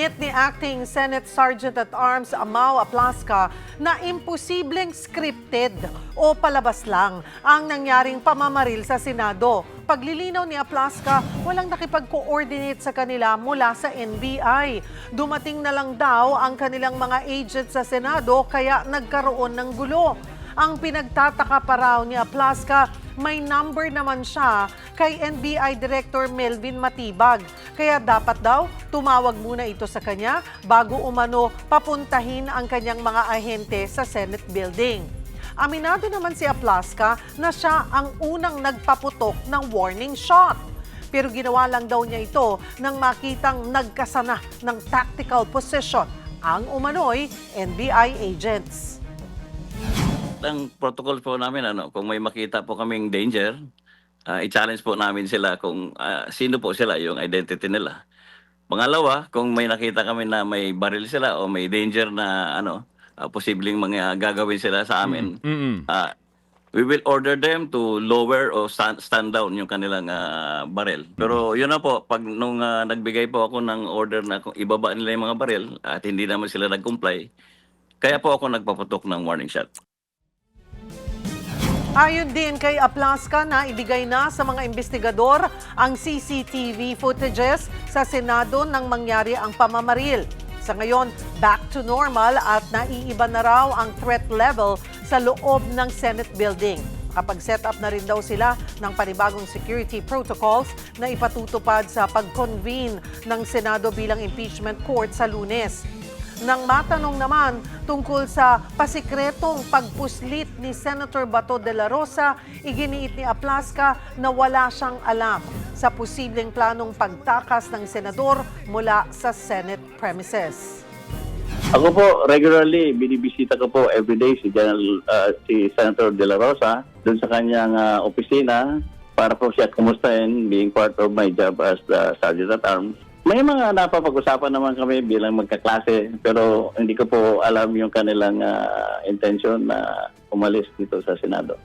Iginiit ni Acting Senate Sergeant-at-Arms Amao Aplasca na imposibleng scripted o palabas lang ang nangyaring pamamaril sa Senado. Paglilinaw ni Aplasca, walang nakipag-coordinate sa kanila mula sa NBI. Dumating na lang daw ang kanilang mga agent sa Senado kaya nagkaroon ng gulo. Ang pinagtataka pa raw ni Aplasca, may number naman siya kay NBI Director Melvin Matibag. Kaya dapat daw tumawag muna ito sa kanya bago umano papuntahin ang kanyang mga ahente sa Senate building. Aminado naman si Aplasca na siya ang unang nagpaputok ng warning shot. Pero ginawa lang daw niya ito nang makitang nagkasana ng tactical position ang umano'y NBI agents. Ang protocol po namin, kung may makita po kaming danger, i-challenge po namin sila kung sino po sila, yung identity nila. Pangalawa, kung may nakita kami na may baril sila o may danger na posibleng mga gagawin sila sa amin, we will order them to lower o stand down yung kanilang baril. Pero yun na po, pag nung nagbigay po ako ng order na kung ibaba nila yung mga baril at hindi naman sila nag-comply, kaya po ako nagpaputok ng warning shot. Ayon din kay Aplasca na ibigay na sa mga investigador ang CCTV footages sa Senado nang mangyari ang pamamaril. Sa ngayon, back to normal at naiiba na raw ang threat level sa loob ng Senate building. Kapag-set up na rin daw sila ng panibagong security protocols na ipatutupad sa pag-convene ng Senado bilang impeachment court sa Lunes. Nang matanong naman tungkol sa pasikretong pagpuslit ni Senator Bato de la Rosa, iginiit ni Aplasca na wala siyang alam sa posibleng planong pagtakas ng senador mula sa Senate premises. Ako po, regularly, binibisita ko po everyday si Senator de la Rosa doon sa kanyang opisina para po siya kumustahin being part of my job as the Sergeant-at-Arms. May mga napapag-usapan naman kami bilang magkaklase pero hindi ko po alam yung kanilang intention na umalis dito sa Senado.